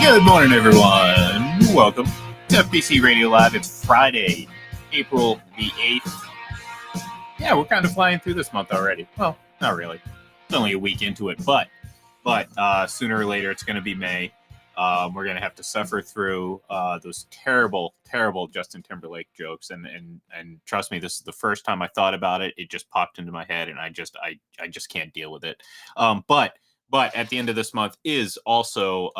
Good morning, everyone. Welcome to FPC Radio Live. It's Friday, April the 8th. Yeah, we're kind of flying through this month already. Well, not really. It's only a week into it, but sooner or later it's going to be May. We're going to have to suffer through those terrible Justin Timberlake jokes, and trust me, this is the first time I thought about it. It just popped into my head, and I just can't deal with it. But at the end of this month is also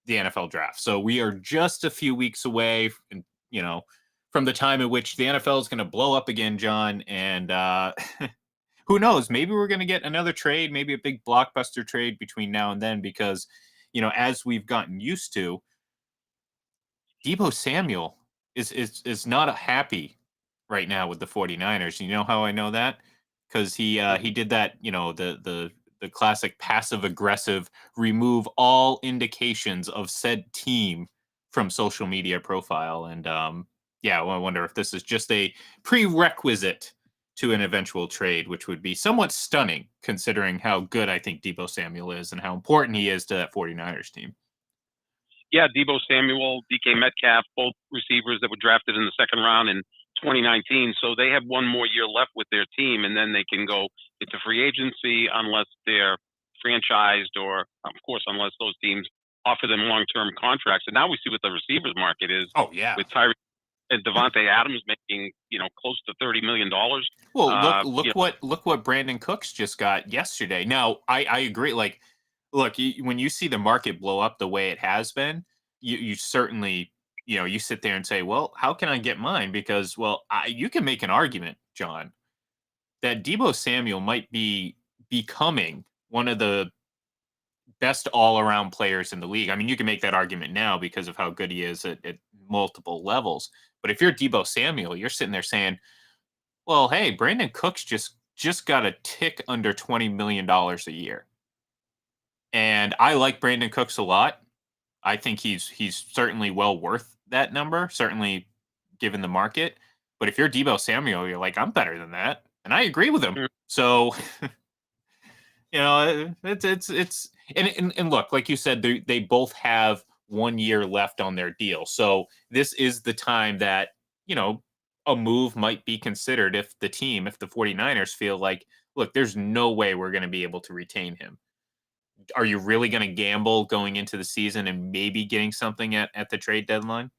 the NFL draft. So we are just a few weeks away, from the time at which the NFL is going to blow up again, John. And who knows? Maybe we're going to get another trade, maybe a big blockbuster trade between now and then, because, as we've gotten used to, Deebo Samuel is not happy right now with the 49ers. You know how I know that? Because he did that, the classic passive-aggressive, remove all indications of said team from social media profile. And, I wonder if this is just a prerequisite to an eventual trade, which would be somewhat stunning considering how good I think Deebo Samuel is and how important he is to that 49ers team. Yeah, Deebo Samuel, DK Metcalf, both receivers that were drafted in the second round in 2019. So they have one more year left with their team, and then they can go into free agency unless they're franchised or, of course, unless those teams offer them long-term contracts. And now we see what the receivers market is. Oh, yeah. With Tyreek and Devontae Adams making, close to $30 million. Well, look what Brandon Cooks just got yesterday. Now, I agree. Like, look, when you see the market blow up the way it has been, you certainly, you sit there and say, well, how can I get mine? Because, you can make an argument, John, that Deebo Samuel might be becoming one of the best all-around players in the league. I mean, you can make that argument now because of how good he is at multiple levels. But if you're Deebo Samuel, you're sitting there saying, well, hey, Brandon Cooks just got a tick under $20 million a year. And I like Brandon Cooks a lot. I think he's certainly well worth that number, certainly given the market. But if you're Deebo Samuel, you're like, I'm better than that. And I agree with him. So, it's and look, like you said, they both have 1 year left on their deal. So this is the time that, a move might be considered if the 49ers feel like, look, there's no way we're going to be able to retain him. Are you really going to gamble going into the season and maybe getting something at the trade deadline?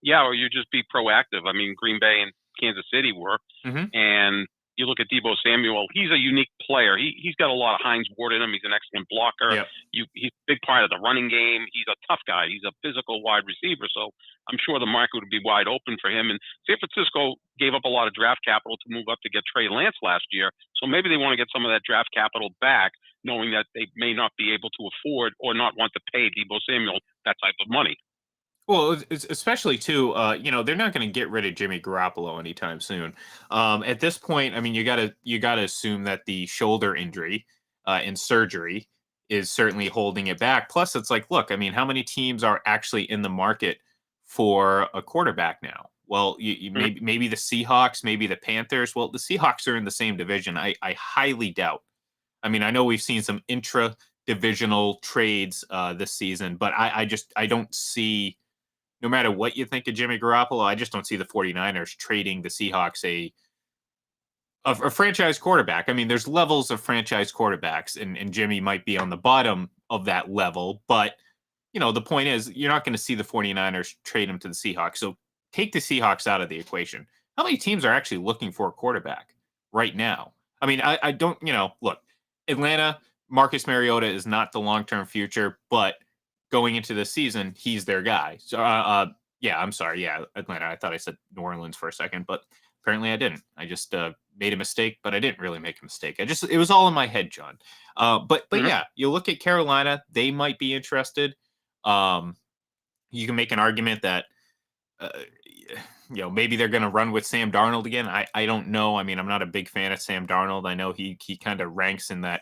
Yeah, or you just be proactive. I mean, Green Bay and Kansas City were. Mm-hmm. And you look at Deebo Samuel, he's a unique player. He's got a lot of Heinz Ward in him. He's an excellent blocker. Yep. He's a big part of the running game. He's a tough guy. He's a physical wide receiver. So I'm sure the market would be wide open for him. And San Francisco gave up a lot of draft capital to move up to get Trey Lance last year. So maybe they want to get some of that draft capital back, knowing that they may not be able to afford or not want to pay Deebo Samuel that type of money. Well, especially too, they're not going to get rid of Jimmy Garoppolo anytime soon. At this point, I mean, you gotta assume that the shoulder injury and surgery is certainly holding it back. Plus, it's like, look, I mean, how many teams are actually in the market for a quarterback now? Well, maybe the Seahawks, maybe the Panthers. Well, the Seahawks are in the same division. I highly doubt. I mean, I know we've seen some intra-divisional trades this season, but I don't see. No matter what you think of Jimmy Garoppolo, I just don't see the 49ers trading the Seahawks a franchise quarterback. I mean, there's levels of franchise quarterbacks, and Jimmy might be on the bottom of that level. But, the point is, you're not going to see the 49ers trade him to the Seahawks. So take the Seahawks out of the equation. How many teams are actually looking for a quarterback right now? I mean, I don't, look, Atlanta, Marcus Mariota is not the long-term future, but going into the season, he's their guy. So, I'm sorry. Yeah, Atlanta. I thought I said New Orleans for a second, but apparently I didn't. I just made a mistake, but I didn't really make a mistake. It was all in my head, John. But yeah, you look at Carolina, they might be interested. You can make an argument that, maybe they're going to run with Sam Darnold again. I don't know. I mean, I'm not a big fan of Sam Darnold. I know he kind of ranks in the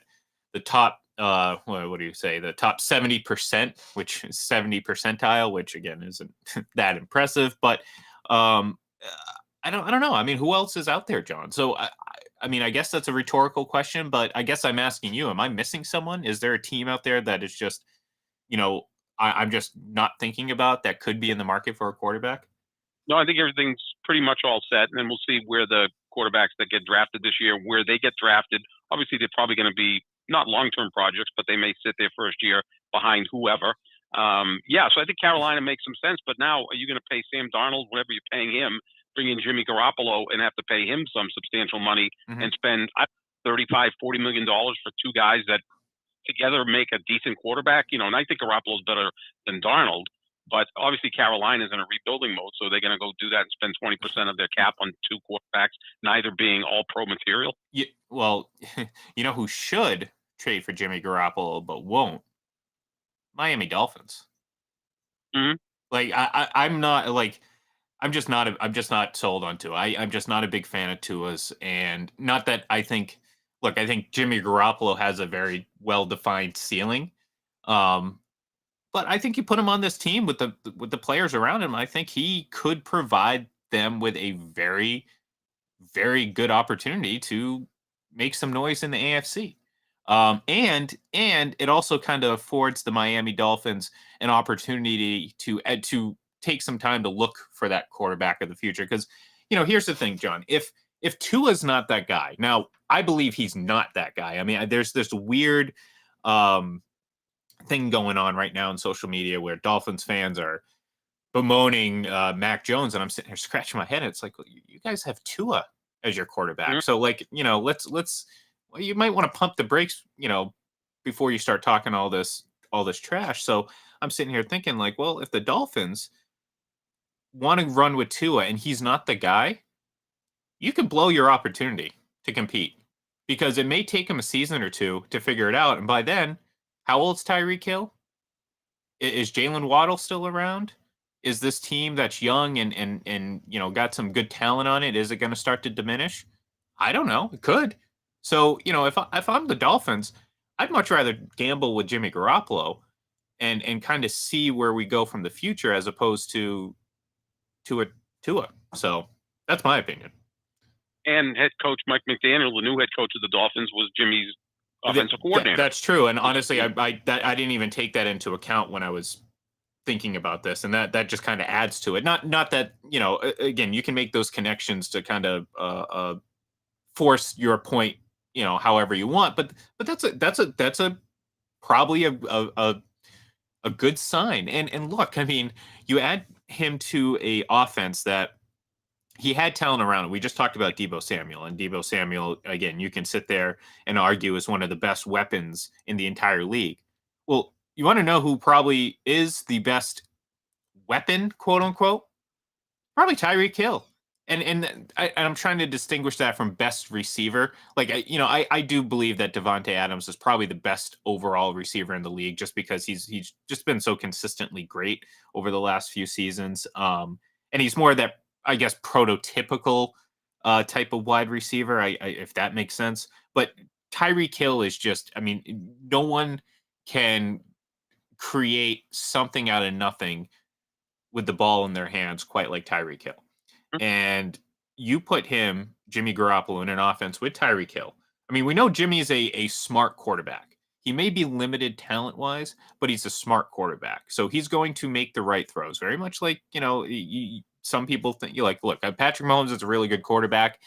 top. What do you say? The top 70%, which is 70 percentile, which again isn't that impressive. But I don't know. I mean, who else is out there, John? So I mean, I guess that's a rhetorical question, but I guess I'm asking you: am I missing someone? Is there a team out there that is just, I'm just not thinking about that could be in the market for a quarterback? No, I think everything's pretty much all set, and then we'll see where the quarterbacks that get drafted this year, where they get drafted. Obviously, they're probably going to be not long-term projects, but they may sit their first year behind whoever. Yeah, so I think Carolina makes some sense, but now are you going to pay Sam Darnold whatever you're paying him, bring in Jimmy Garoppolo and have to pay him some substantial money Hmm. and spend 35, $40 million for two guys that together make a decent quarterback? And I think Garoppolo's better than Darnold. But obviously, Carolina's in a rebuilding mode, so they're going to go do that and spend 20% of their cap on two quarterbacks, neither being all pro material. Well, you know who should trade for Jimmy Garoppolo but won't? Miami Dolphins. Hmm. Like I'm not like I'm just not sold on Tua. I'm just not a big fan of Tua's, and not that I think. Look, I think Jimmy Garoppolo has a very well defined ceiling, um, but I think you put him on this team with the players around him. I think he could provide them with a very very good opportunity to make some noise in the AFC. And it also kind of affords the Miami Dolphins an opportunity to take some time to look for that quarterback of the future. Because here's the thing, John. If Tua's not that guy, now I believe he's not that guy. I mean, there's this weird um, thing going on right now in social media where Dolphins fans are bemoaning Mac Jones, and I'm sitting here scratching my head. It's like, well, you guys have Tua as your quarterback, so like let's well, you might want to pump the brakes, before you start talking all this trash. So I'm sitting here thinking like, well, if the Dolphins want to run with Tua and he's not the guy, you can blow your opportunity to compete because it may take him a season or two to figure it out, and by then, how old's Tyreek Hill? Is Jalen Waddle still around? Is this team that's young and got some good talent on it? Is it going to start to diminish? I don't know. It could. So if I'm the Dolphins, I'd much rather gamble with Jimmy Garoppolo and kind of see where we go from the future as opposed to a Tua. So that's my opinion. And head coach Mike McDaniel, the new head coach of the Dolphins, was Jimmy's offensive coordinator. That's true. And honestly, I didn't even take that into account when I was thinking about this, and that just kind of adds to it. Not that again, you can make those connections to kind of force your point, however you want, but that's a probably a good sign. And look, I mean, you add him to a offense that he had talent around. We just talked about Debo Samuel, and Debo Samuel, again, you can sit there and argue is one of the best weapons in the entire league. Well, you want to know who probably is the best weapon, quote unquote? Probably Tyreek Hill. And I'm trying to distinguish that from best receiver. Like I do believe that Devonte Adams is probably the best overall receiver in the league, just because he's just been so consistently great over the last few seasons. And he's more that, I guess, prototypical type of wide receiver, if that makes sense. But Tyreek Hill is just, I mean, no one can create something out of nothing with the ball in their hands quite like Tyreek Hill. And you put him, Jimmy Garoppolo, in an offense with Tyreek Hill. I mean, we know Jimmy is a smart quarterback. He may be limited talent wise, but he's a smart quarterback. So he's going to make the right throws. Very much like, some people think, you like, look, Patrick Mahomes is a really good quarterback.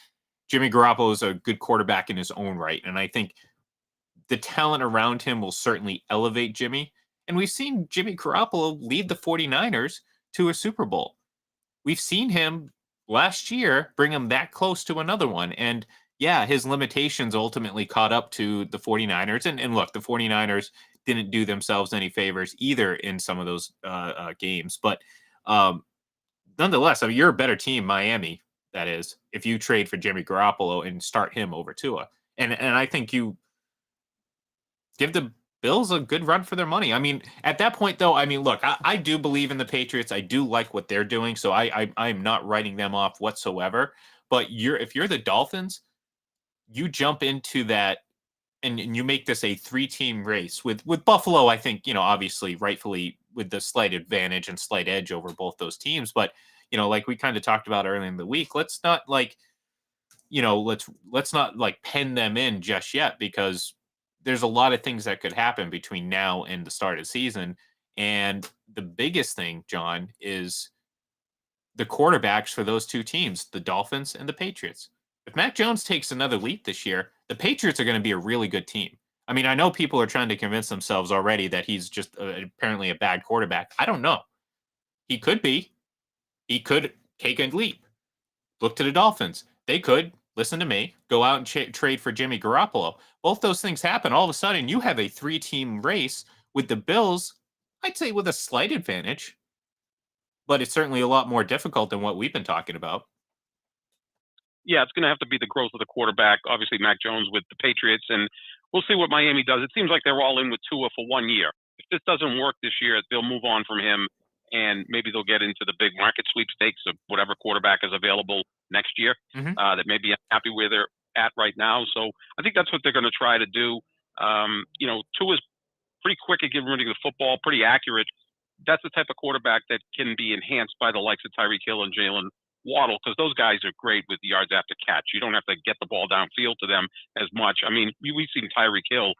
Jimmy Garoppolo is a good quarterback in his own right. And I think the talent around him will certainly elevate Jimmy. And we've seen Jimmy Garoppolo lead the 49ers to a Super Bowl. We've seen him last year bring him that close to another one. And yeah, his limitations ultimately caught up to the 49ers. And look, the 49ers didn't do themselves any favors either in some of those games. But nonetheless, I mean, you're a better team, Miami, that is, if you trade for Jimmy Garoppolo and start him over Tua. And I think you give the Bills a good run for their money. I mean, at that point, though, I mean, look, I do believe in the Patriots. I do like what they're doing, so I'm not writing them off whatsoever. But if you're the Dolphins, you jump into that and you make this a 3-team race with Buffalo. I think obviously, rightfully, with the slight advantage and slight edge over both those teams. But like we kind of talked about earlier in the week, let's not let's not like pen them in just yet, because there's a lot of things that could happen between now and the start of the season. And the biggest thing, John, is the quarterbacks for those two teams, the Dolphins and the Patriots. If Mac Jones takes another leap this year, the Patriots are going to be a really good team. I mean, I know people are trying to convince themselves already that he's just apparently a bad quarterback. I don't know. He could be. He could take a leap. Look to the Dolphins. They could, listen to me, go out and trade for Jimmy Garoppolo. Both those things happen. All of a sudden, you have a 3-team race with the Bills, I'd say with a slight advantage, but it's certainly a lot more difficult than what we've been talking about. Yeah, it's going to have to be the growth of the quarterback. Obviously, Mac Jones with the Patriots, and we'll see what Miami does. It seems like they're all in with Tua for 1 year. If this doesn't work this year, they'll move on from him, and maybe they'll get into the big market sweepstakes of whatever quarterback is available next year that maybe happy where they're at right now. So I think that's what they're going to try to do. Tua's pretty quick at getting rid of the football, pretty accurate. That's the type of quarterback that can be enhanced by the likes of Tyreek Hill and Jalen Waddle, because those guys are great with yards after catch. You don't have to get the ball downfield to them as much. I mean, we've seen Tyreek Hill.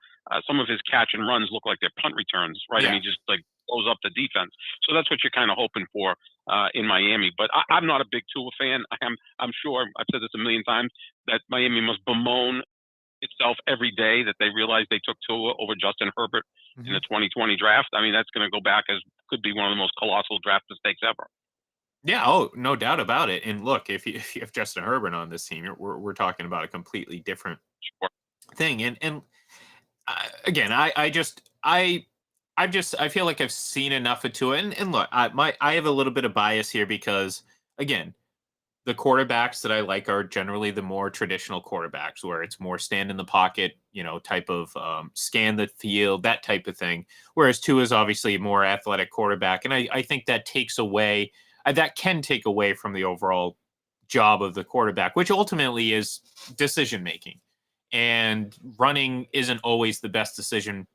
Some of his catch and runs look like they're punt returns, right? Yeah. I mean, just like blows up the defense. So that's what you're kind of hoping for in Miami. But I'm not a big Tua fan. I'm sure I've said this a million times that Miami must bemoan itself every day that they realize they took Tua over Justin Herbert in the 2020 draft. I mean, that's going to go back as could be one of the most colossal draft mistakes ever. Yeah, oh, no doubt about it. And look, if you have Justin Herbert on this team, we're talking about a completely different thing. And again, I feel like I've seen enough of Tua. And look, I have a little bit of bias here because again, the quarterbacks that I like are generally the more traditional quarterbacks, where it's more stand in the pocket, type of scan the field, that type of thing. Whereas Tua is obviously a more athletic quarterback, and I think that takes away that can take away from the overall job of the quarterback, which ultimately is decision making. And running isn't always the best decision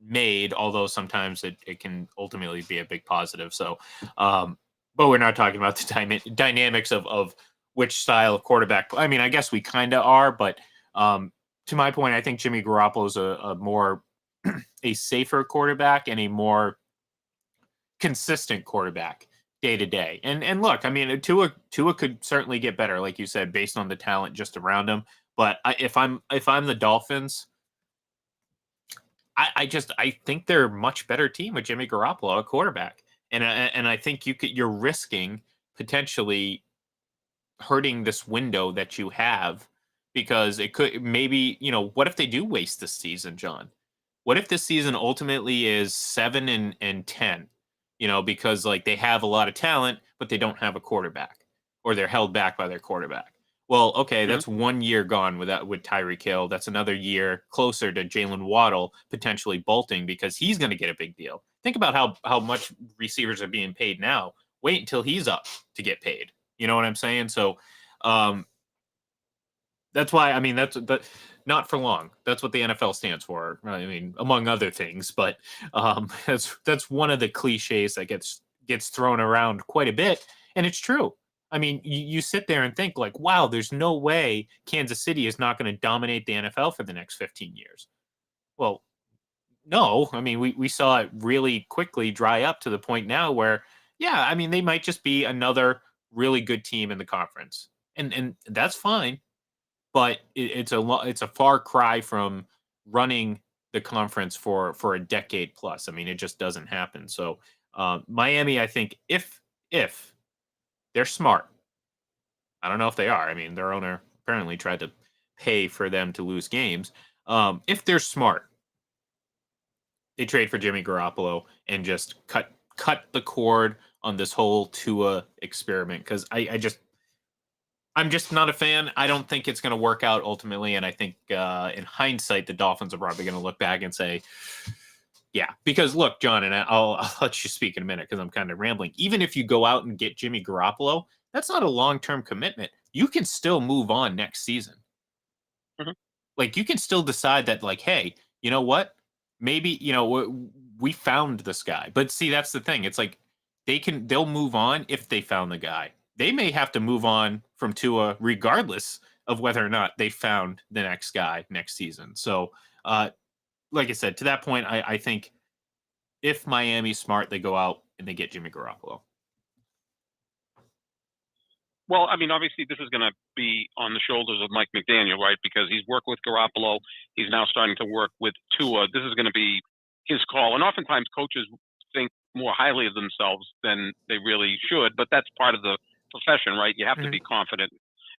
made, although sometimes it can ultimately be a big positive. So, but we're not talking about the dynamics of which style of quarterback. I mean, I guess we kind of are, but to my point, I think Jimmy Garoppolo is a more a safer quarterback and a more consistent quarterback day to day. And look, I mean, Tua could certainly get better, like you said, based on the talent just around him. But if I'm the Dolphins, I think they're a much better team with Jimmy Garoppolo, a quarterback, and I think you're risking potentially hurting this window that you have, because it could maybe what if they do waste this season, John? What if this season ultimately is 7-10? Because like they have a lot of talent, but they don't have a quarterback, or they're held back by their quarterback. Well, okay, that's 1 year gone with Tyreek Hill. That's another year closer to Jalen Waddle potentially bolting, because he's going to get a big deal. Think about how much receivers are being paid now. Wait until he's up to get paid. You know what I'm saying? So that's why, I mean, that's not for long. That's what the NFL stands for. I mean, among other things, but that's one of the cliches that gets thrown around quite a bit, and it's true. I mean, you sit there and think like, wow, there's no way Kansas City is not going to dominate the NFL for the next 15 years. Well, no. I mean, we saw it really quickly dry up to the point now where, yeah, I mean, they might just be another really good team in the conference, and that's fine. But it's a far cry from running the conference for a decade plus. I mean, it just doesn't happen. So Miami, I think if they're smart. I don't know if they are. I mean, their owner apparently tried to pay for them to lose games. If they're smart, they trade for Jimmy Garoppolo and just cut the cord on this whole Tua experiment, because I'm just not a fan. I don't think it's going to work out ultimately, and I think in hindsight, the Dolphins are probably going to look back and say, yeah, because look, John, and I'll let you speak in a minute because I'm kind of rambling. Even if you go out and get Jimmy Garoppolo, that's not a long-term commitment. You can still move on next season. Like, you can still decide that, like, hey, you know what? Maybe, we found this guy. But see, that's the thing. It's like they'll move on if they found the guy. They may have to move on from Tua regardless of whether or not they found the next guy next season. So, like I said, to that point, I think if Miami's smart, they go out and they get Jimmy Garoppolo. Well, I mean, obviously, this is going to be on the shoulders of Mike McDaniel, right? Because he's worked with Garoppolo. He's now starting to work with Tua. This is going to be his call. And oftentimes, coaches think more highly of themselves than they really should, but that's part of the profession, right? You have to be confident,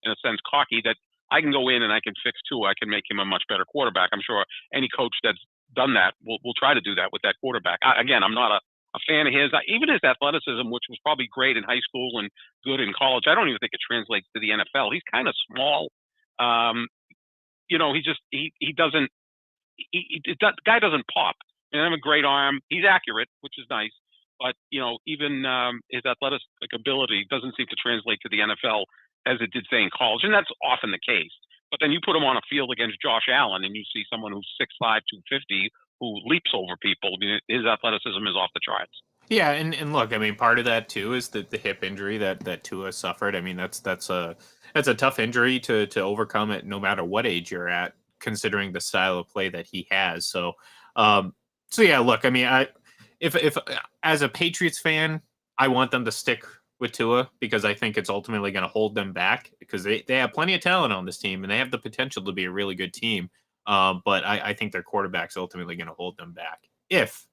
in a sense, cocky, that I can go in and I can fix Tua. I can make him a much better quarterback. I'm sure any coach that's done that will try to do that with that quarterback. Again, I'm not a fan of his. Even his athleticism, which was probably great in high school and good in college, I don't even think it translates to the NFL. He's kind of small. You know, he doesn't. The guy doesn't pop. And have a great arm. He's accurate, which is nice. But you know, even his athletic ability doesn't seem to translate to the NFL as it did, say, in college, and that's often the case. But then you put him on a field against Josh Allen, and you see someone who's 6'5", 250, who leaps over people. I mean, his athleticism is off the charts. Yeah, and look, I mean, part of that too is the hip injury that Tua suffered. I mean, that's a tough injury to overcome it, no matter what age you're at, considering the style of play that he has. So, yeah, look, I mean, if as a Patriots fan, I want them to stick with Tua because I think it's ultimately going to hold them back because they have plenty of talent on this team and they have the potential to be a really good team. But I think their quarterback's ultimately going to hold them back. If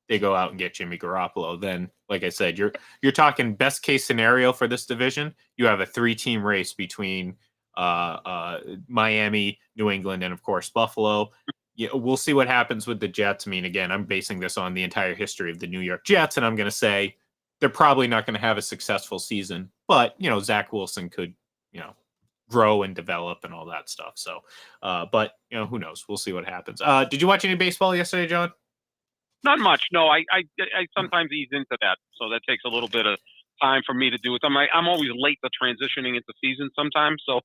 they go out and get Jimmy Garoppolo, then, like I said, you're talking best case scenario for this division. You have a 3-team race between Miami, New England, and of course Buffalo. Yeah, we'll see what happens with the Jets. I mean, again, I'm basing this on the entire history of the New York Jets, and I'm going to say they're probably not going to have a successful season. But you know, Zach Wilson could, you know, grow and develop and all that stuff. So, but you know, who knows? We'll see what happens. Did you watch any baseball yesterday, John? Not much. No, I sometimes ease into that, so that takes a little bit of time for me to do it. I'm always late to transitioning into season sometimes. So,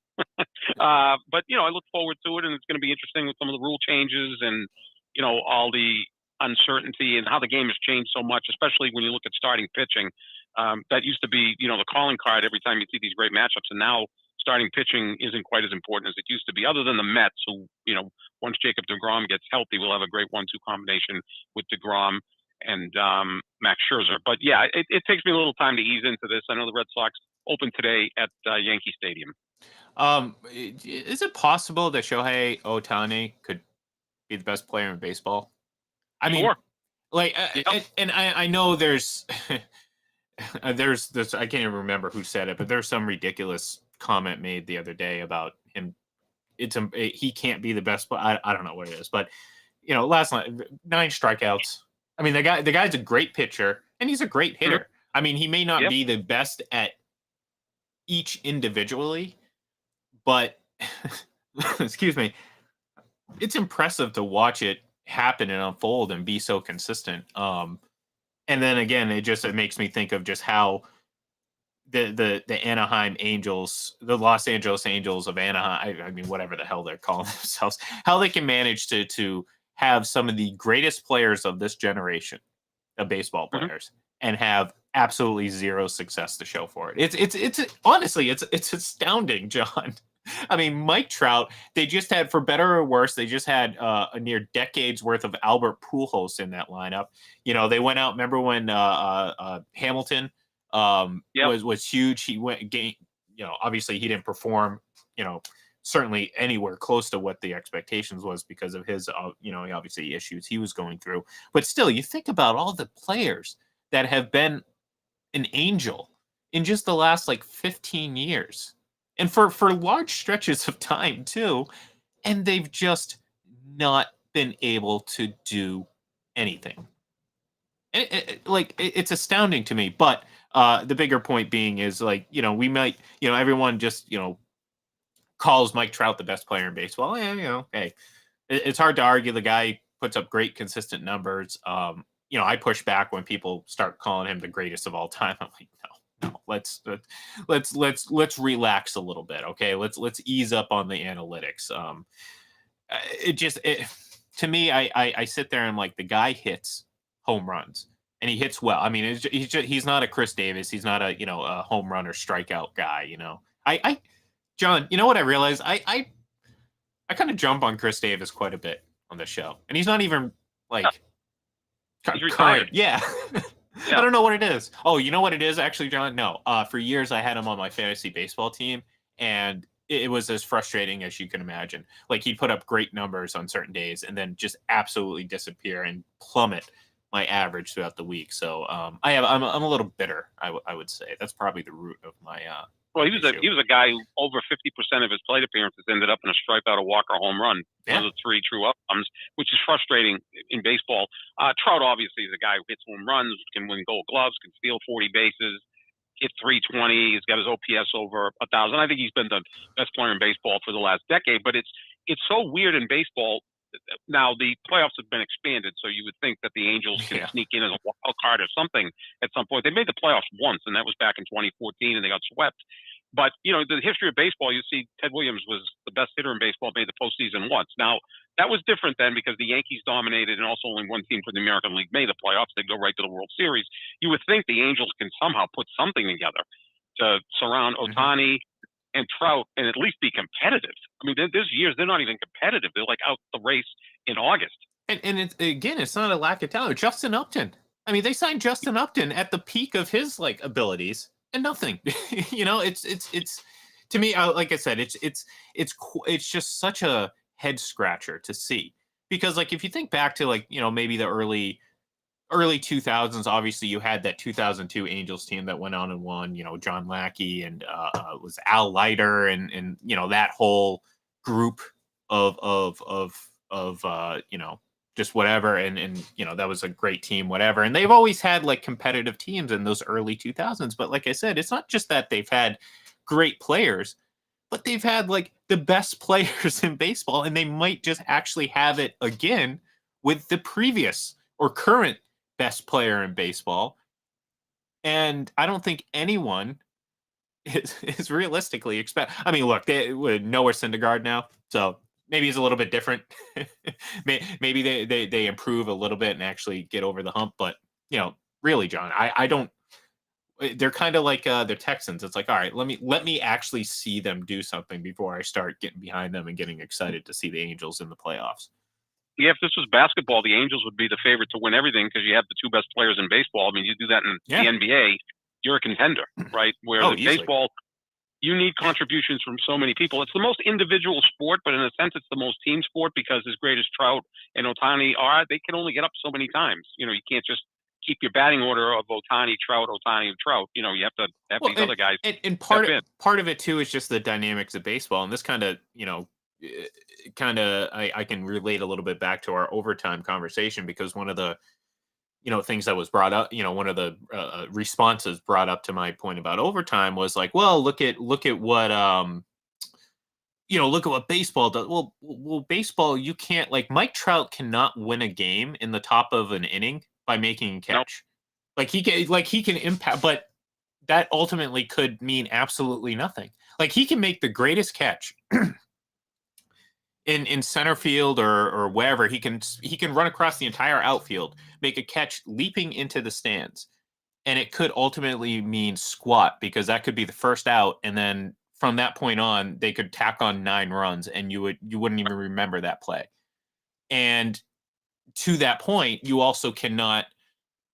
but you know, I look forward to it, and it's going to be interesting with some of the rule changes and you know all the uncertainty and how the game has changed so much, especially when you look at starting pitching. That used to be, you know, the calling card every time you see these great matchups, and now starting pitching isn't quite as important as it used to be. Other than the Mets, who, you know, once Jacob deGrom gets healthy, we'll have a great 1-2 combination with deGrom and Max Scherzer. But yeah, it takes me a little time to ease into this. I know the Red Sox open today at Yankee Stadium. Is it possible that Shohei Ohtani could be the best player in baseball? I mean, Sure. like, and I know there's there's this, I can't even remember who said it, but there's some ridiculous comment made the other day about him. He can't be the best. I don't know what it is, but you know, last night 9 strikeouts. I mean, the guy's a great pitcher and he's a great hitter. Sure. I mean, he may not be the best at each individually, but excuse me, it's impressive to watch it happen and unfold and be so consistent. And then again, it makes me think of just how the Anaheim Angels, the Los Angeles Angels of Anaheim, I mean, whatever the hell they're calling themselves, how they can manage to have some of the greatest players of this generation of baseball players and have absolutely zero success to show for it. It's honestly, it's astounding, John. I mean, Mike Trout, they just had, for better or worse, they just had a near decade's worth of Albert Pujols in that lineup. You know, they went out, remember when Hamilton was huge. He went game, you know, obviously he didn't perform, you know, certainly anywhere close to what the expectations was because of his, you know, obviously issues he was going through. But still, you think about all the players that have been an angel in just the last like 15 years. And for large stretches of time too, and they've just not been able to do anything. It's astounding to me. But the bigger point being is, like, you know, we might, you know, everyone just, you know, calls Mike Trout the best player in baseball. Yeah, you know, hey, it's hard to argue. The guy puts up great, consistent numbers. You know, I push back when people start calling him the greatest of all time. I'm like, no, let's relax a little bit, okay? Let's ease up on the analytics. To me, I sit there and I'm like, the guy hits home runs and he hits well. I mean, he's not a Chris Davis. He's not a, you know, a home run or strikeout guy. You know, John, you know what I realized? I kind of jump on Chris Davis quite a bit on this show, and he's not even like He's retired. Current, yeah. I Yeah. don't know what it is. Oh, you know what it is, actually, John? No. For years, I had him on my fantasy baseball team, and it was as frustrating as you can imagine. Like, he'd put up great numbers on certain days and then just absolutely disappear and plummet my average throughout the week. So I'm a little bitter, I would say. That's probably the root of my Well, issue. he was a guy who over 50% of his plate appearances ended up in a strikeout, a walk, or home run. One Yeah. of the three true outcomes, which is frustrating in baseball. Trout obviously is a guy who hits home runs, can win Gold Gloves, can steal 40 bases, hit 320. He's got his OPS over 1,000. I think he's been the best player in baseball for the last decade. But it's so weird in baseball. Now the playoffs have been expanded, so you would think that the Angels can sneak in as a wild card or something at some point. They made the playoffs once, and that was back in 2014, and they got swept. But the history of baseball, you see, Ted Williams was the best hitter in baseball, made the postseason once. Now that was different then because the Yankees dominated, and also only one team from the American League made the playoffs. They'd go right to the World Series. You would think the Angels can somehow put something together to surround Ohtani and Trout and at least be competitive. I mean, there's years they're not even competitive. They're like out the race in August. And it's not a lack of talent. Justin Upton. I mean, they signed Justin Upton at the peak of his like abilities and nothing. It's to me, like I said, it's just such a head scratcher to see because like if you think back to like maybe the early 2000s, obviously you had that 2002 Angels team that went on and won, John Lackey and was Al Leiter and that whole group of just whatever and that was a great team, whatever. And they've always had like competitive teams in those early 2000s, but like I said, it's not just that they've had great players, but they've had like the best players in baseball, and they might just actually have it again with the previous or current best player in baseball. And I don't think anyone is realistically expect. I mean, look, they would Noah Syndergaard now, so maybe he's a little bit different. Maybe they improve a little bit and actually get over the hump. But really, John, I don't. They're kind of like the Texans. It's like, all right, let me actually see them do something before I start getting behind them and getting excited to see the Angels in the playoffs. Yeah, if this was basketball, the Angels would be the favorite to win everything because you have the two best players in baseball. I mean, you do that in the NBA, you're a contender, right? Where the baseball, you need contributions from so many people. It's the most individual sport, but in a sense, it's the most team sport because as great as Trout and Ohtani are, they can only get up so many times. You can't just keep your batting order of Ohtani, Trout, Ohtani, and Trout. You have to have these other guys. And part of it too is just the dynamics of baseball, and this kind of I can relate a little bit back to our overtime conversation because one of the things that was brought up, one of the responses brought up to my point about overtime was like, well, look at what look at what baseball does. Well, baseball, you can't, like, Mike Trout cannot win a game in the top of an inning by making a catch. Nope. He can impact, but that ultimately could mean absolutely nothing. Like, he can make the greatest catch in center field or wherever. He can run across the entire outfield, make a catch leaping into the stands, and it could ultimately mean squat because that could be the first out, and then from that point on, they could tack on 9 runs, and you wouldn't even remember that play. And to that point, you also cannot,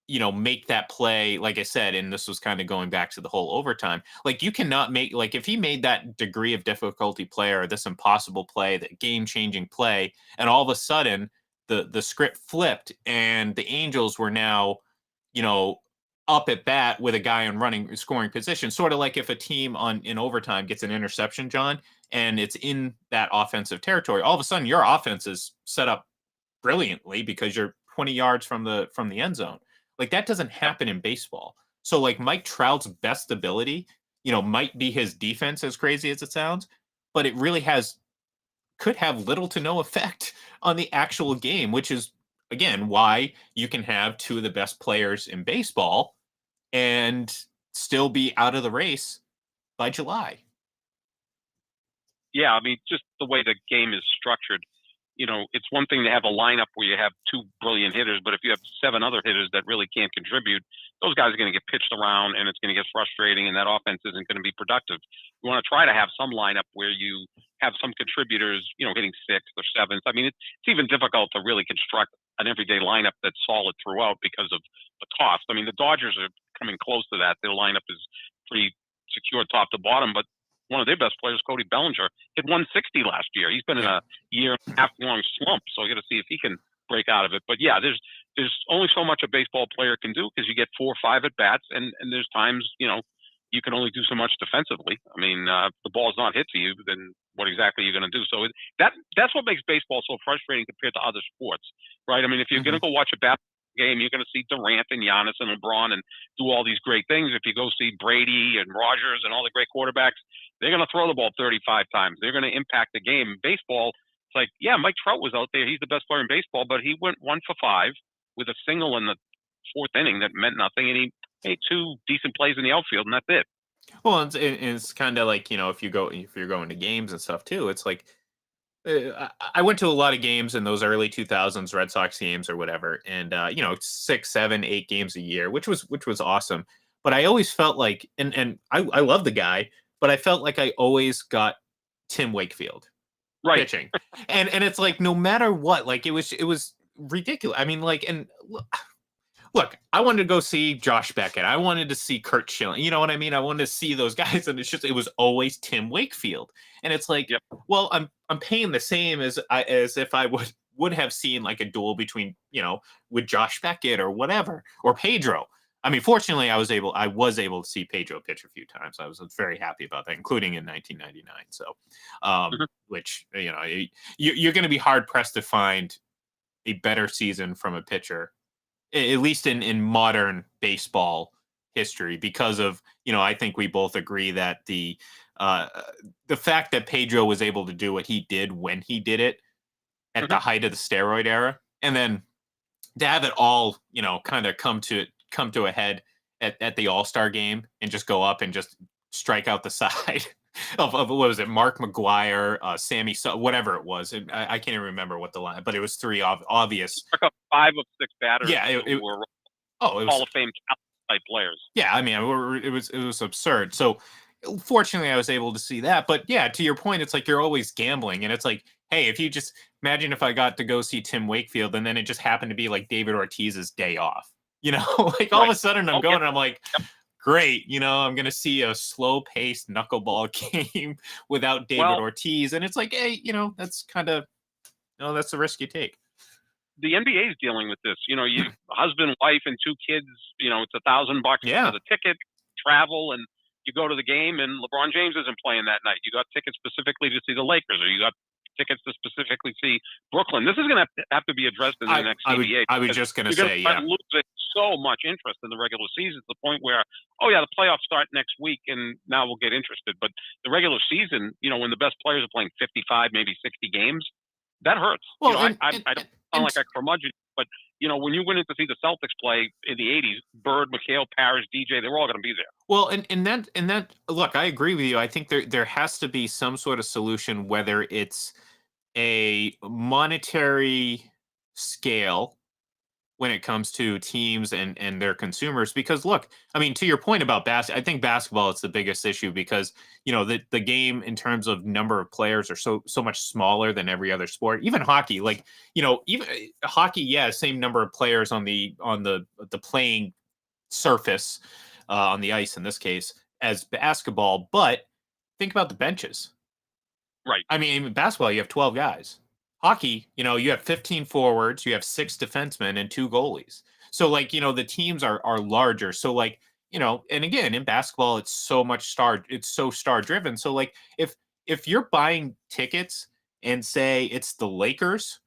make that play, like I said, and this was kind of going back to the whole overtime. Like, you cannot make, like, if he made that degree of difficulty play or this impossible play, that game-changing play, and all of a sudden the script flipped and the Angels were now, up at bat with a guy in scoring position, sort of like if a team in overtime gets an interception, John, and it's in that offensive territory, all of a sudden your offense is set up brilliantly because you're 20 yards from the end zone. Like, that doesn't happen in baseball. So like Mike Trout's best ability, might be his defense, as crazy as it sounds, but it really could have little to no effect on the actual game, which is, again, why you can have two of the best players in baseball and still be out of the race by July. Yeah, I mean, just the way the game is structured, it's one thing to have a lineup where you have 2 brilliant hitters, but if you have 7 other hitters that really can't contribute, those guys are going to get pitched around and it's going to get frustrating and that offense isn't going to be productive. You want to try to have some lineup where you have some contributors, hitting 6th or 7th. I mean, it's even difficult to really construct an everyday lineup that's solid throughout because of the cost. I mean, the Dodgers are coming close to that. Their lineup is pretty secure top to bottom, but one of their best players, Cody Bellinger, hit 160 last year. He's been in a year and a half long slump, so I got to see if he can break out of it. But yeah, there's only so much a baseball player can do because you get 4 or 5 at bats, and there's times you can only do so much defensively. I mean, if the ball's not hit to you, then what exactly are you going to do? So that's what makes baseball so frustrating compared to other sports, right? I mean, if you're going to go watch a basketball game, you're going to see Durant and Giannis and LeBron and do all these great things. If you go see Brady and Rogers and all the great quarterbacks, they're going to throw the ball 35 times. They're going to impact the game. Baseball, it's like, yeah, Mike Trout was out there. He's the best player in baseball, but he went 1 for 5 with a single in the 4th inning that meant nothing, and he made 2 decent plays in the outfield, and that's it. Well, it's kind of like, if you're going to games and stuff too, it's like, I went to a lot of games in those early 2000s Red Sox games or whatever, and 6, 7, 8 games a year, which was awesome. But I always felt like, and I love the guy, but I felt like I always got Tim Wakefield pitching, and it's like no matter what, like it was ridiculous. I mean, like, and look, I wanted to go see Josh Beckett. I wanted to see Kurt Schilling. You know what I mean? I wanted to see those guys, and it was always Tim Wakefield. And it's like, well, I'm paying the same as if I would have seen like a duel between, with Josh Beckett or whatever, or Pedro. I mean, fortunately, I was able to see Pedro pitch a few times. I was very happy about that, including in 1999. So, which you're going to be hard pressed to find a better season from a pitcher, at least in modern baseball history, because of, I think we both agree that the fact that Pedro was able to do what he did when he did it at the height of the steroid era, and then to have it all, kind of come to a head at the All-Star game and just go up and just strike out the side of what was it, Mark McGuire, Sammy, whatever it was. I can't even remember what the line, but it was 3 obvious. Struck up 5 of 6 batters. Yeah, it were was Hall of Fame type players. Yeah, I mean, it was absurd. So fortunately, I was able to see that. But yeah, to your point, it's like you're always gambling, and it's like, hey, if you just imagine if I got to go see Tim Wakefield, and then it just happened to be like David Ortiz's day off, like all of a sudden I'm going, and I'm like, great, I'm going to see a slow-paced knuckleball game without David Ortiz, and it's like, hey, that's kind of, that's the risk you take. The NBA is dealing with this. You husband, wife, and 2 kids. It's $1,000 for the ticket, travel, and you go to the game, and LeBron James isn't playing that night. You got tickets specifically to see the Lakers, or you got tickets to specifically see Brooklyn. This is going to have to be addressed in the next CBA. I was just going to say, losing so much interest in the regular season to the point where, the playoffs start next week, and now we'll get interested. But the regular season, when the best players are playing 55, maybe 60 games, that hurts. Well, I don't sound like a curmudgeon, but when you went in to see the Celtics play in the 80s, Bird, McHale, Parrish, DJ, they were all going to be there. Well, and that look, I agree with you. I think there has to be some sort of solution, whether it's a monetary scale when it comes to teams and their consumers, because look, I mean, to your point about I think basketball is the biggest issue, because the game in terms of number of players are so much smaller than every other sport. Even hockey, like even hockey, same number of players on the playing surface, on the ice in this case, as basketball, but think about the benches. Right. I mean, in basketball, you have 12 guys. Hockey, you have 15 forwards, you have 6 defensemen, and 2 goalies. So, like, the teams are larger. So, like, and again, in basketball, it's so star driven. So, like, if you're buying tickets and say it's the Lakers,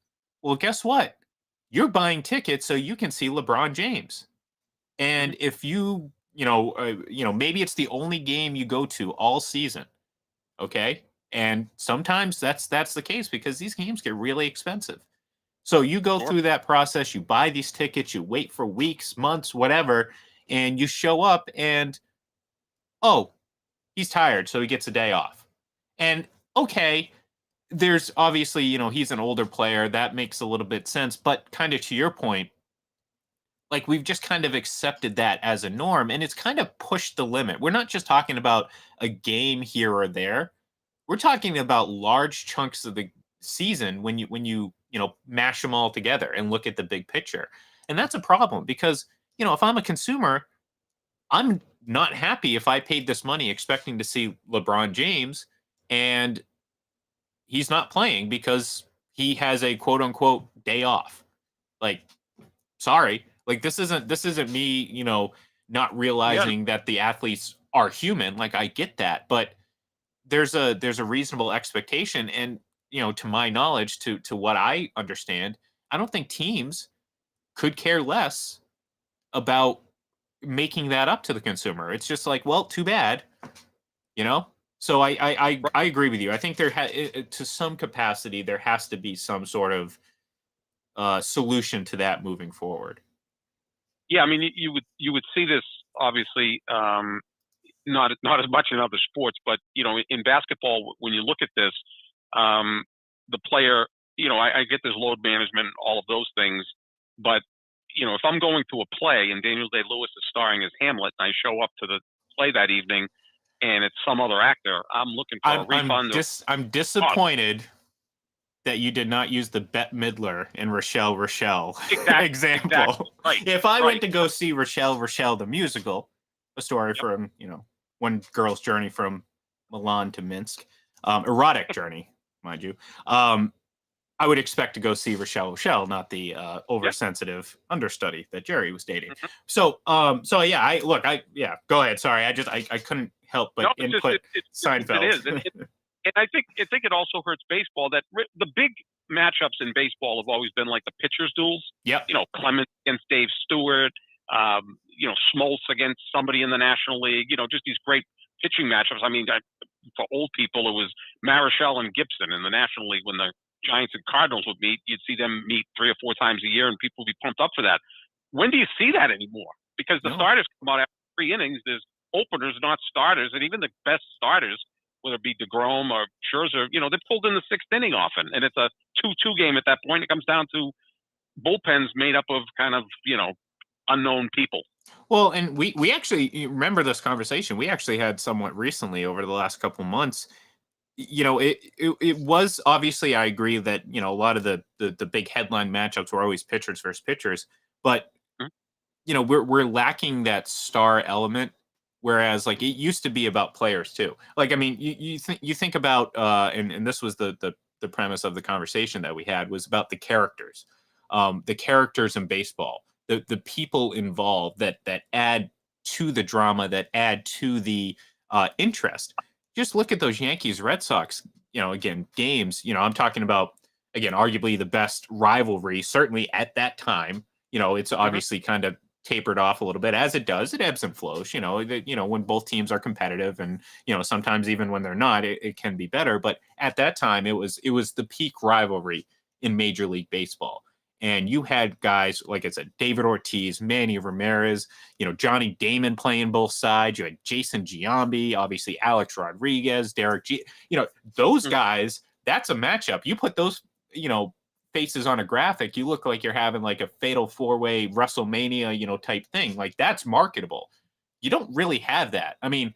well, guess what? You're buying tickets so you can see LeBron James. And if maybe it's the only game you go to all season, okay? And sometimes that's the case, because these games get really expensive. So you go through that process, you buy these tickets, you wait for weeks, months, whatever, and you show up and, he's tired, so he gets a day off. And okay, there's obviously, he's an older player, that makes a little bit sense, but kind of to your point, like, we've just kind of accepted that as a norm, and it's kind of pushed the limit. We're not just talking about a game here or there. We're talking about large chunks of the season when you mash them all together and look at the big picture. And that's a problem because, if I'm a consumer, I'm not happy if I paid this money expecting to see LeBron James and he's not playing because he has a quote unquote day off. Like, sorry, like this isn't me, not Yeah, realizing that the athletes are human. Like, I get that, but there's a reasonable expectation, and to my knowledge, to what I understand, I don't think teams could care less about making that up to the consumer. It's just like, well, too bad, you know. So I agree with you. I think to some capacity there has to be some sort of solution to that moving forward. yeah. I mean, you would see this obviously, not as much in other sports, but in basketball, when you look at this, the player, I get this load management, all of those things, but if I'm going to a play and Daniel Day-Lewis is starring as Hamlet, and I show up to the play that evening, and it's some other actor, I'm looking for a refund. I'm disappointed that you did not use the Bette Midler and Rochelle example. Exactly, right. If I Right. went to go see Rochelle the musical, a story from one girl's journey from Milan to Minsk, erotic journey, mind you. I would expect to go see Rochelle, not the oversensitive understudy that Jerry was dating. Mhm. So yeah, go ahead. Sorry, I couldn't help but No, input Seinfeld. it is. And I think it also hurts baseball that the big matchups in baseball have always been like the pitchers duels. Yep. Clemens against Dave Stewart. Smoltz against somebody in the National League. Just these great pitching matchups. I mean, for old people, it was Marichal and Gibson in the National League when the Giants and Cardinals would meet. You'd see them meet 3 or 4 times a year, and people would be pumped up for that. When do you see that anymore? Because the starters come out after 3 innings. There's openers, not starters, and even the best starters, whether it be DeGrom or Scherzer, they're pulled in the 6th inning often, and it's a 2-2 game at that point. It comes down to bullpens made up of kind of unknown people. Well, and we actually remember this conversation. We actually had somewhat recently over the last couple months. It was obviously, I agree that a lot of the big headline matchups were always pitchers versus pitchers, but we're lacking that star element. Whereas, like, it used to be about players too. Like, I mean, you think about and this was the premise of the conversation that we had, was about the characters in baseball, the people involved that add to the drama, that add to the interest. Just look at those Yankees Red Sox, again, games. I'm talking about, again, arguably the best rivalry, certainly at that time. It's obviously kind of tapered off a little bit, as it does. It ebbs and flows, when both teams are competitive, and sometimes even when they're not, it can be better. But at that time, it was the peak rivalry in Major League Baseball. And you had guys, like I said, David Ortiz, Manny Ramirez, Johnny Damon playing both sides. You had Jason Giambi, obviously Alex Rodriguez, Derek G. Those guys, that's a matchup. You put those, faces on a graphic, you look like you're having like a fatal 4-way WrestleMania, type thing. Like, that's marketable. You don't really have that. I mean,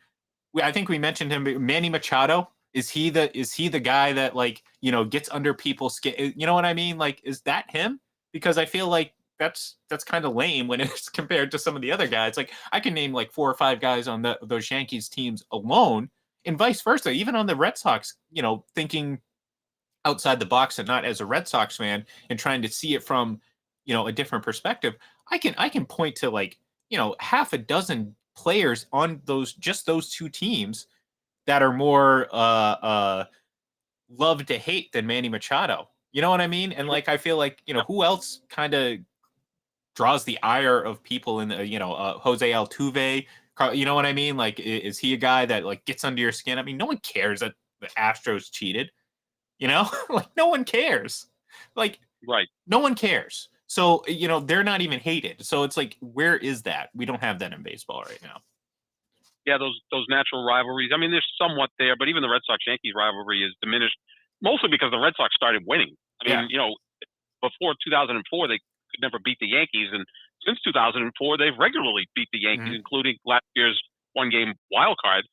I think we mentioned him, Manny Machado. Is he the guy that, like, gets under people's skin? You know what I mean? Like, is that him? Because I feel like that's kind of lame when it's compared to some of the other guys. Like, I can name like 4 or 5 guys on those Yankees teams alone, and vice versa. Even on the Red Sox, thinking outside the box and not as a Red Sox fan and trying to see it from, a different perspective. I can point to, like, half a dozen players on those 2 teams that are more love to hate than Manny Machado. You know what I mean? And, like, I feel like, who else kind of draws the ire of people in the, Jose Altuve, you know what I mean? Like, is he a guy that, like, gets under your skin? I mean, no one cares that the Astros cheated. Like, no one cares. Like, Right. No one cares. So, they're not even hated. So it's like, where is that? We don't have that in baseball right now. Yeah, those natural rivalries. I mean, they're somewhat there, but even the Red Sox-Yankees rivalry is diminished, mostly because the Red Sox started winning. I mean, before 2004, they could never beat the Yankees, and since 2004, they've regularly beat the Yankees, including last year's 1-game wild card.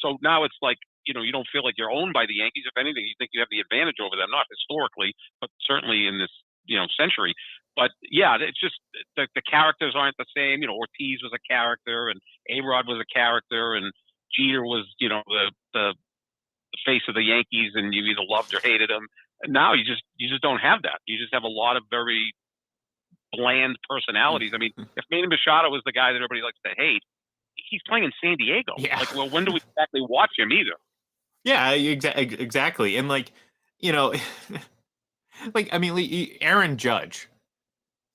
So now it's like you don't feel like you're owned by the Yankees. If anything, you think you have the advantage over them, not historically, but certainly in this, century. But yeah, it's just the characters aren't the same. Ortiz was a character, and A-Rod was a character, and Jeter was, the face of the Yankees, and you either loved or hated him. And now you just don't have that. You just have a lot of very bland personalities. I mean, if Manny Machado was the guy that everybody likes to hate, he's playing in San Diego. Yeah. Like, well, when do we exactly watch him either? Yeah, exactly. And like, like, I mean, Aaron Judge.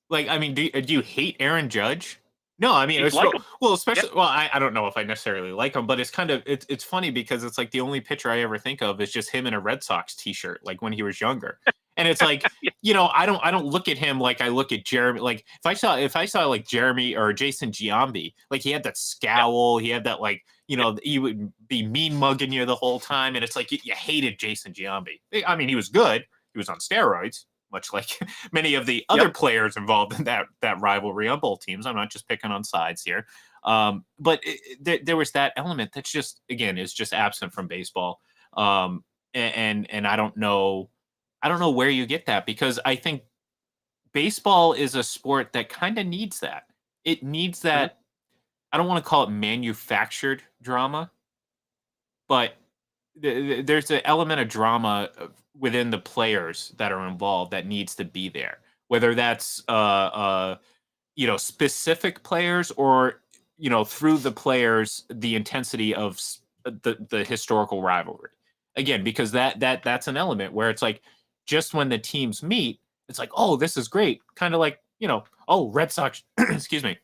Like, I mean, do you hate Aaron Judge? No, I mean, He's likable. well, especially, well, I don't know if I necessarily like him, but it's funny because it's like the only picture I ever think of is just him in a Red Sox t-shirt, like when he was younger. And it's like, I don't look at him like I look at Jeremy. Like if I saw like Jeremy or Jason Giambi, like he had that scowl, he had that like, he would be mean mugging you the whole time. And it's like, you hated Jason Giambi. I mean, he was good. He was on steroids, much like many of the other players involved in that rivalry on both teams. I'm not just picking on sides here. But there was that element that's just, again, is just absent from baseball. And I don't know where you get that, because I think baseball is a sport that kind of needs that. It needs that. I don't want to call it manufactured drama, but there's an element of drama within the players that are involved that needs to be there, whether that's specific players or through the players, the intensity of the historical rivalry, again, because that's an element where it's like, just when the teams meet, it's like, oh, this is great, kind of like, oh, Red Sox excuse me,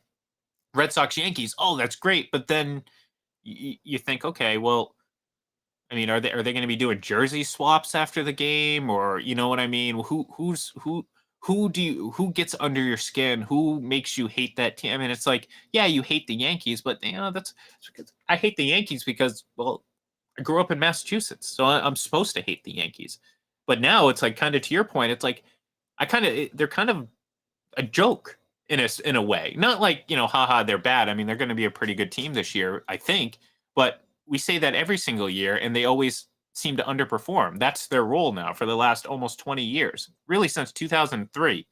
Red Sox Yankees, oh, that's great, but then you think, okay, well, I mean, are they going to be doing jersey swaps after the game, or you know what I mean? Who gets under your skin? Who makes you hate that team? I mean, it's like, yeah, you hate the Yankees, but I hate the Yankees because, well, I grew up in Massachusetts, so I'm supposed to hate the Yankees. But now it's like, kind of to your point, it's like they're kind of a joke in a way. Not like, haha, they're bad. I mean, they're going to be a pretty good team this year, I think, but we say that every single year, and they always seem to underperform. That's their role now for the last almost 20 years, really since 2003.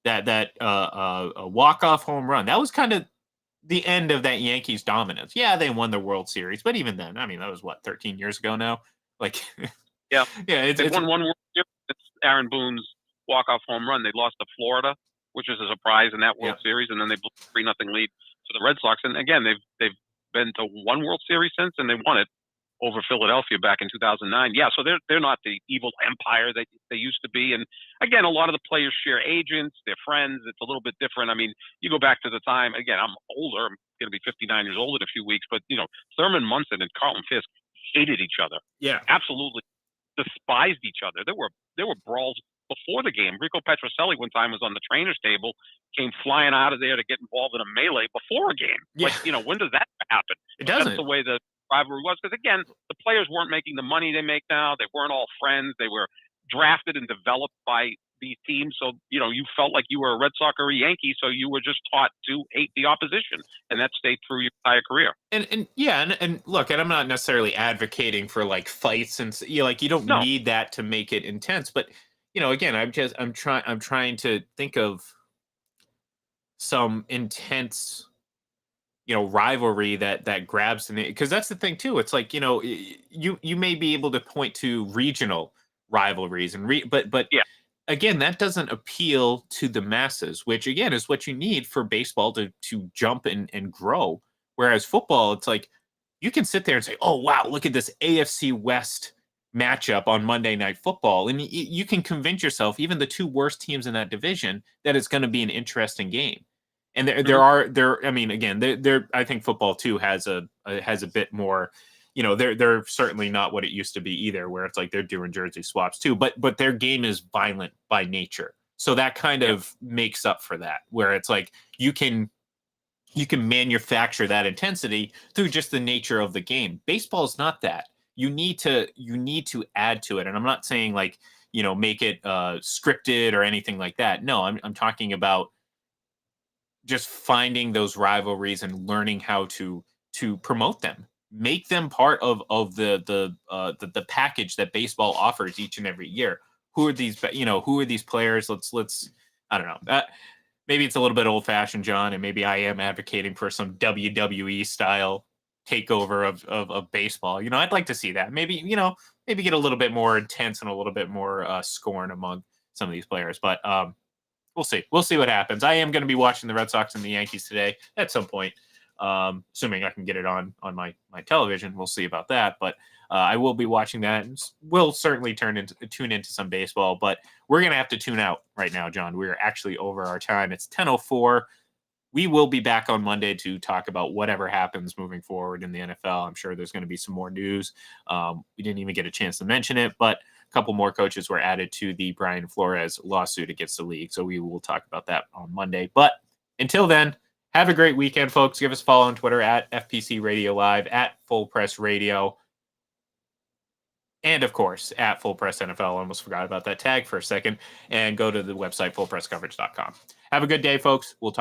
That walk-off home run, that was kind of the end of that Yankees dominance. Yeah, they won the World Series, but even then, I mean, that was what, 13 years ago now. Like, yeah, it's won one World Series. It's Aaron Boone's walk-off home run. They lost to Florida, which was a surprise in that World Series, and then they blew a 3-0 lead to the Red Sox. And again, they've been to one World Series since, and they won it over Philadelphia back in 2009. Yeah, so they're not the evil empire that they used to be. And again, a lot of the players share agents, they're friends. It's a little bit different. I mean, you go back to the time, again, I'm older. I'm going to be 59 years old in a few weeks, but Thurman Munson and Carlton Fisk hated each other. Yeah, absolutely despised each other. There were brawls before the game. Rico Petrocelli one time was on the trainer's table, came flying out of there to get involved in a melee before a game. Yeah. Like, when does that happen? It doesn't. That's the way the rivalry was. Because again, the players weren't making the money they make now. They weren't all friends. They were drafted and developed by these teams. So, you felt like you were a Red Sox or a Yankee, so you were just taught to hate the opposition. And that stayed through your entire career. And look, and I'm not necessarily advocating for like fights and like, you don't need that to make it intense, but again, I'm trying to think of some intense, rivalry that grabs the, because that's the thing too. It's like, you may be able to point to regional rivalries but yeah, again, that doesn't appeal to the masses, which again is what you need for baseball to jump and grow. Whereas football, it's like, you can sit there and say, oh wow, look at this AFC West matchup on Monday Night Football, and you can convince yourself, even the two worst teams in that division, that it's going to be an interesting game. And there I mean, again, I think football too has a bit more, they're certainly not what it used to be either, where it's like they're doing jersey swaps too, but their game is violent by nature, so that kind of makes up for that, where it's like you can manufacture that intensity through just the nature of the game. Baseball is not that. You need to add to it. And I'm not saying like, make it scripted or anything like that. No, I'm talking about just finding those rivalries and learning how to promote them make them part of the package that baseball offers each and every year. Who are these, who are these players? Let's I don't know. Maybe it's a little bit old fashioned, John, and maybe I am advocating for some WWE style takeover of baseball. I'd like to see that. Maybe, maybe get a little bit more intense and a little bit more scorn among some of these players. But we'll see. We'll see what happens. I am going to be watching the Red Sox and the Yankees today at some point, assuming I can get it on my television. We'll see about that. But I will be watching that, and we'll certainly tune into some baseball. But we're going to have to tune out right now, John. We're actually over our time. It's 10:04. We will be back on Monday to talk about whatever happens moving forward in the NFL. I'm sure there's going to be some more news. We didn't even get a chance to mention it, but a couple more coaches were added to the Brian Flores lawsuit against the league. So we will talk about that on Monday. But until then, have a great weekend, folks. Give us a follow on Twitter at FPC Radio Live, at Full Press Radio, and of course at Full Press NFL. Almost forgot about that tag for a second. And go to the website fullpresscoverage.com. Have a good day, folks. We'll talk.